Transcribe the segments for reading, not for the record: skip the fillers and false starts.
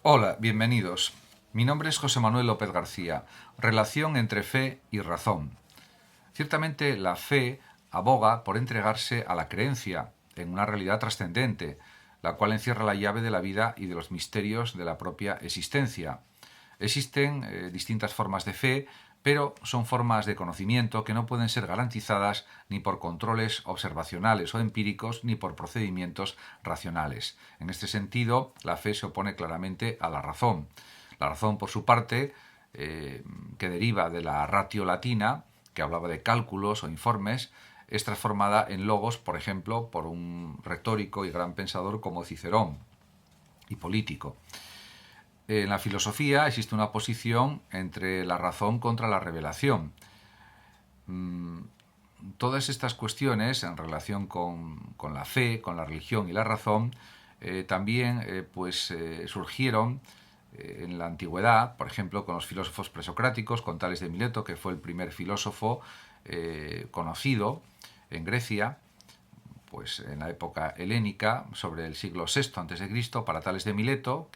Hola, bienvenidos. Mi nombre es José Manuel López García. Relación entre fe y razón. Ciertamente la fe aboga por entregarse a la creencia en una realidad trascendente, la cual encierra la llave de la vida y de los misterios de la propia existencia. Existen distintas formas de fe, pero son formas de conocimiento que no pueden ser garantizadas ni por controles observacionales o empíricos ni por procedimientos racionales. En este sentido, la fe se opone claramente a la razón. La razón, por su parte, que deriva de la ratio latina, que hablaba de cálculos o informes, es transformada en logos, por ejemplo, por un retórico y gran pensador como Cicerón, y político. En la filosofía existe una oposición entre la razón contra la revelación. Todas estas cuestiones en relación con la fe, con la religión y la razón, también surgieron en la antigüedad, por ejemplo, con los filósofos presocráticos, con Tales de Mileto, que fue el primer filósofo conocido en Grecia, pues en la época helénica, sobre el siglo VI a.C., para Tales de Mileto,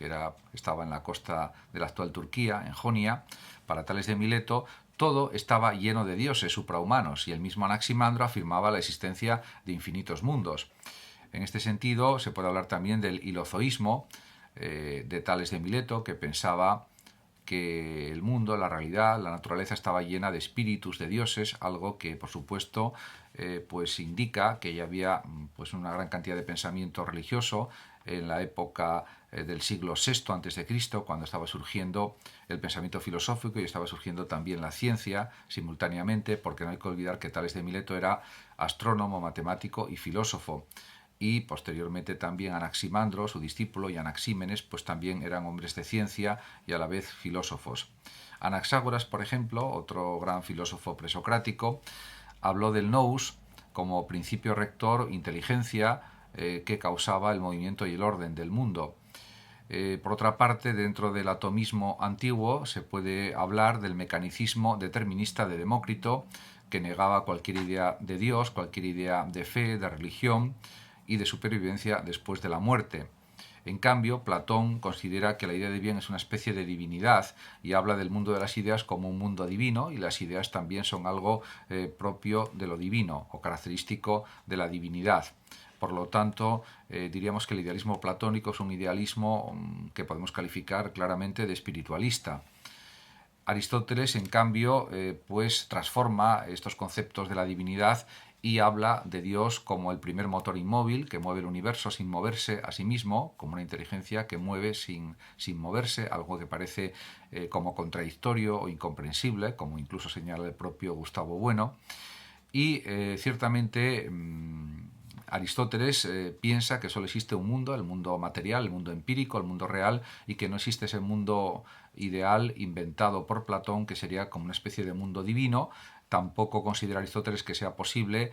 estaba en la costa de la actual Turquía, en Jonia. Para Tales de Mileto todo estaba lleno de dioses suprahumanos y el mismo Anaximandro afirmaba la existencia de infinitos mundos. En este sentido se puede hablar también del hilozoísmo de Tales de Mileto, que pensaba que el mundo, la realidad, la naturaleza estaba llena de espíritus, de dioses, algo que por supuesto pues indica que ya había pues una gran cantidad de pensamiento religioso en la época del siglo VI a.C., cuando estaba surgiendo el pensamiento filosófico y estaba surgiendo también la ciencia simultáneamente, porque no hay que olvidar que Tales de Mileto era astrónomo, matemático y filósofo. Y posteriormente también Anaximandro, su discípulo, y Anaxímenes, pues también eran hombres de ciencia y a la vez filósofos. Anaxágoras, por ejemplo, otro gran filósofo presocrático, habló del nous como principio rector, inteligencia que causaba el movimiento y el orden del mundo. Por otra parte, dentro del atomismo antiguo se puede hablar del mecanicismo determinista de Demócrito, que negaba cualquier idea de Dios, cualquier idea de fe, de religión y de supervivencia después de la muerte. En cambio, Platón considera que la idea de bien es una especie de divinidad y habla del mundo de las ideas como un mundo divino, y las ideas también son algo propio de lo divino o característico de la divinidad. Por lo tanto, diríamos que el idealismo platónico es un idealismo que podemos calificar claramente de espiritualista. Aristóteles, en cambio, pues transforma estos conceptos de la divinidad y habla de Dios como el primer motor inmóvil que mueve el universo sin moverse a sí mismo, como una inteligencia que mueve sin moverse, algo que parece como contradictorio o incomprensible, como incluso señala el propio Gustavo Bueno. Y ciertamente Aristóteles piensa que solo existe un mundo, el mundo material, el mundo empírico, el mundo real, y que no existe ese mundo ideal inventado por Platón, que sería como una especie de mundo divino. Tampoco considera Aristóteles que sea posible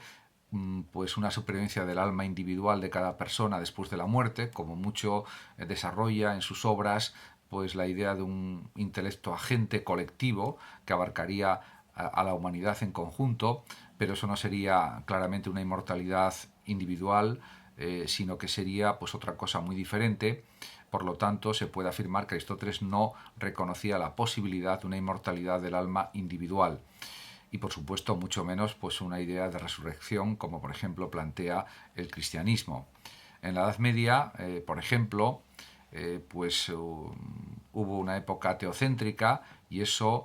pues una supervivencia del alma individual de cada persona después de la muerte, como mucho desarrolla en sus obras pues la idea de un intelecto agente colectivo que abarcaría a la humanidad en conjunto, pero eso no sería claramente una inmortalidad individual, sino que sería pues otra cosa muy diferente. Por lo tanto, se puede afirmar que Aristóteles no reconocía la posibilidad de una inmortalidad del alma individual y por supuesto mucho menos pues una idea de resurrección como por ejemplo plantea el cristianismo. En la Edad Media, por ejemplo, hubo una época teocéntrica y eso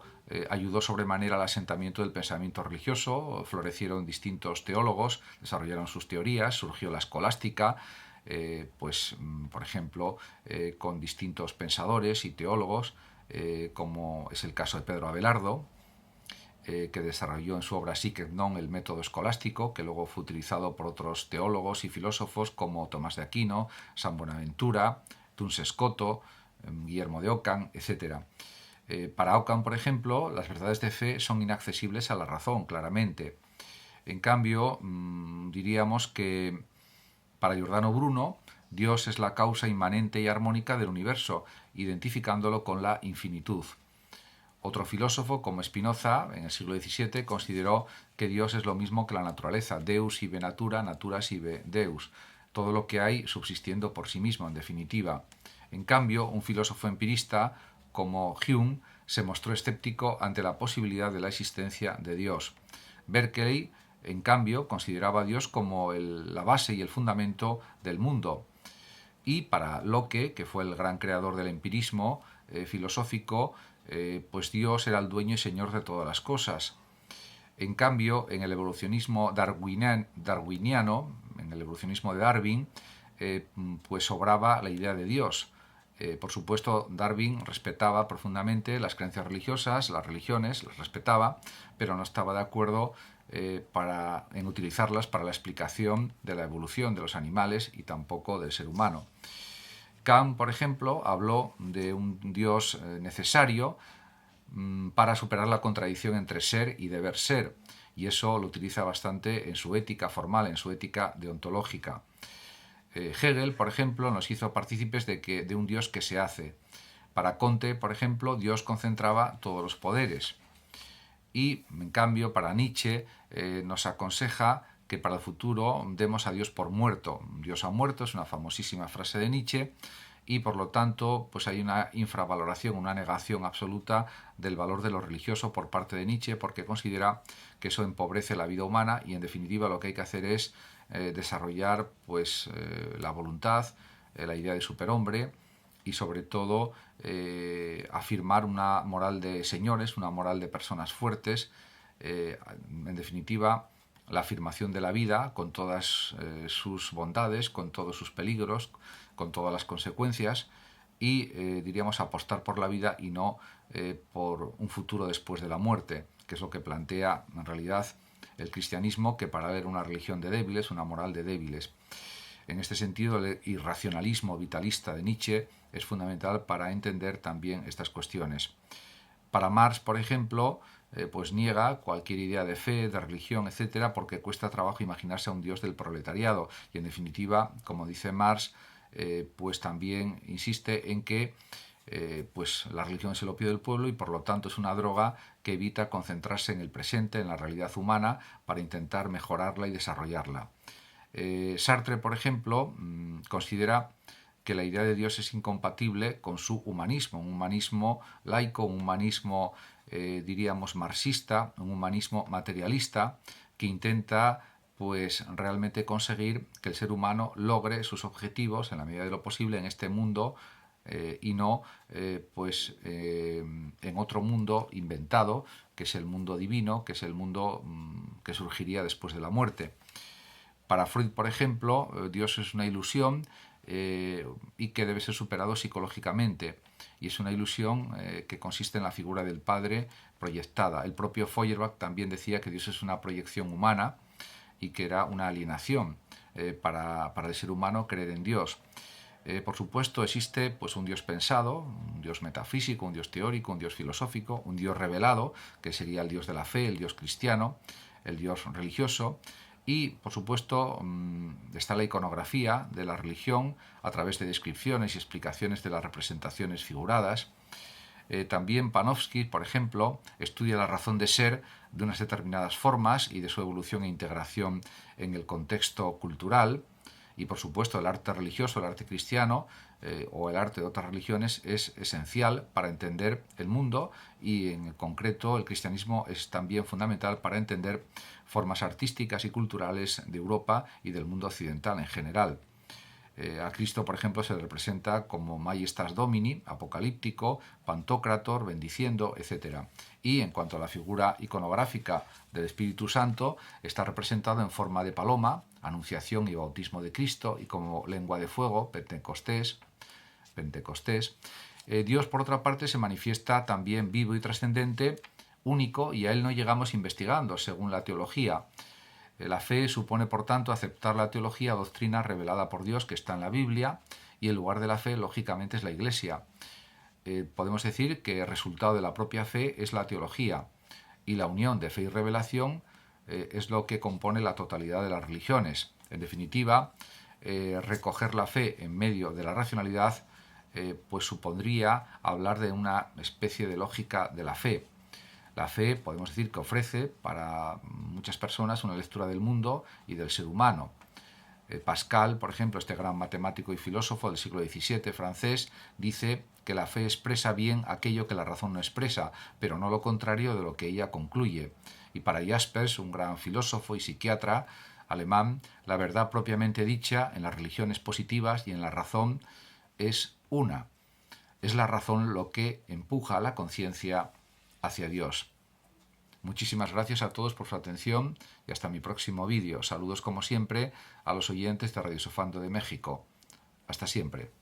ayudó sobremanera al asentamiento del pensamiento religioso. Florecieron distintos teólogos, desarrollaron sus teorías, surgió la escolástica, por ejemplo, con distintos pensadores y teólogos, como es el caso de Pedro Abelardo, que desarrolló en su obra Sic et Non el método escolástico, que luego fue utilizado por otros teólogos y filósofos como Tomás de Aquino, San Buenaventura, Duns Scoto, Guillermo de Ockham, etc. Para Ockham, por ejemplo, las verdades de fe son inaccesibles a la razón, claramente. En cambio, diríamos que para Giordano Bruno, Dios es la causa inmanente y armónica del universo, identificándolo con la infinitud. Otro filósofo, como Spinoza, en el siglo XVII, consideró que Dios es lo mismo que la naturaleza, Deus ibe natura, natura sive Deus, todo lo que hay subsistiendo por sí mismo, en definitiva. En cambio, un filósofo empirista como Hume se mostró escéptico ante la posibilidad de la existencia de Dios. Berkeley, en cambio, consideraba a Dios como la base y el fundamento del mundo. Y para Locke, que fue el gran creador del empirismo filosófico, pues Dios era el dueño y señor de todas las cosas. En cambio, en el evolucionismo darwiniano, en el evolucionismo de Darwin, pues sobraba la idea de Dios. Por supuesto, Darwin respetaba profundamente las creencias religiosas, las religiones, las respetaba, pero no estaba de acuerdo en utilizarlas para la explicación de la evolución de los animales y tampoco del ser humano. Kant, por ejemplo, habló de un Dios necesario para superar la contradicción entre ser y deber ser, y eso lo utiliza bastante en su ética formal, en su ética deontológica. Hegel, por ejemplo, nos hizo partícipes de un Dios que se hace. Para Comte, por ejemplo, Dios concentraba todos los poderes. Y, en cambio, para Nietzsche nos aconseja que para el futuro demos a Dios por muerto. Dios ha muerto, es una famosísima frase de Nietzsche, y por lo tanto pues hay una infravaloración, una negación absoluta del valor de lo religioso por parte de Nietzsche, porque considera que eso empobrece la vida humana y en definitiva lo que hay que hacer es desarrollar pues la voluntad, la idea de superhombre y sobre todo afirmar una moral de señores, una moral de personas fuertes, en definitiva la afirmación de la vida con todas sus bondades, con todos sus peligros, con todas las consecuencias y diríamos apostar por la vida y no por un futuro después de la muerte, que es lo que plantea en realidad el cristianismo, que para él era una religión de débiles, una moral de débiles. En este sentido, el irracionalismo vitalista de Nietzsche es fundamental para entender también estas cuestiones. Para Marx, por ejemplo, pues niega cualquier idea de fe, de religión, etcétera, porque cuesta trabajo imaginarse a un dios del proletariado. Y en definitiva, como dice Marx, pues también insiste en que pues la religión es el opio del pueblo y por lo tanto es una droga que evita concentrarse en el presente, en la realidad humana, para intentar mejorarla y desarrollarla. Sartre, por ejemplo, considera que la idea de Dios es incompatible con su humanismo, un humanismo laico, un humanismo, diríamos, marxista, un humanismo materialista que intenta pues realmente conseguir que el ser humano logre sus objetivos en la medida de lo posible en este mundo y no en otro mundo inventado, que es el mundo divino, que es el mundo que surgiría después de la muerte. Para Freud, por ejemplo, Dios es una ilusión y que debe ser superado psicológicamente. Y es una ilusión que consiste en la figura del Padre proyectada. El propio Feuerbach también decía que Dios es una proyección humana y que era una alienación para el ser humano creer en Dios. Por supuesto, existe pues, un Dios pensado, un Dios metafísico, un Dios teórico, un Dios filosófico, un Dios revelado, que sería el Dios de la fe, el Dios cristiano, el Dios religioso. Y, por supuesto, está la iconografía de la religión a través de descripciones y explicaciones de las representaciones figuradas. También Panofsky, por ejemplo, estudia la razón de ser de unas determinadas formas y de su evolución e integración en el contexto cultural. Y, por supuesto, el arte religioso, el arte cristiano o el arte de otras religiones es esencial para entender el mundo y, en concreto, el cristianismo es también fundamental para entender formas artísticas y culturales de Europa y del mundo occidental en general. A Cristo, por ejemplo, se le representa como Majestas Domini, apocalíptico, Pantocrator, bendiciendo, etc. Y en cuanto a la figura iconográfica del Espíritu Santo, está representado en forma de paloma, anunciación y bautismo de Cristo, y como lengua de fuego, Pentecostés. Dios, por otra parte, se manifiesta también vivo y trascendente, único, y a él no llegamos investigando, según la teología. La fe supone, por tanto, aceptar la teología, doctrina revelada por Dios que está en la Biblia, y el lugar de la fe, lógicamente, es la Iglesia. Podemos decir que el resultado de la propia fe es la teología, y la unión de fe y revelación es lo que compone la totalidad de las religiones. En definitiva, recoger la fe en medio de la racionalidad pues supondría hablar de una especie de lógica de la fe. La fe, podemos decir, que ofrece para muchas personas una lectura del mundo y del ser humano. Pascal, por ejemplo, este gran matemático y filósofo del siglo XVII francés, dice que la fe expresa bien aquello que la razón no expresa, pero no lo contrario de lo que ella concluye. Y para Jaspers, un gran filósofo y psiquiatra alemán, la verdad propiamente dicha en las religiones positivas y en la razón es una. Es la razón lo que empuja a la conciencia hacia Dios. Muchísimas gracias a todos por su atención y hasta mi próximo vídeo. Saludos como siempre a los oyentes de Radio Sofando de México. Hasta siempre.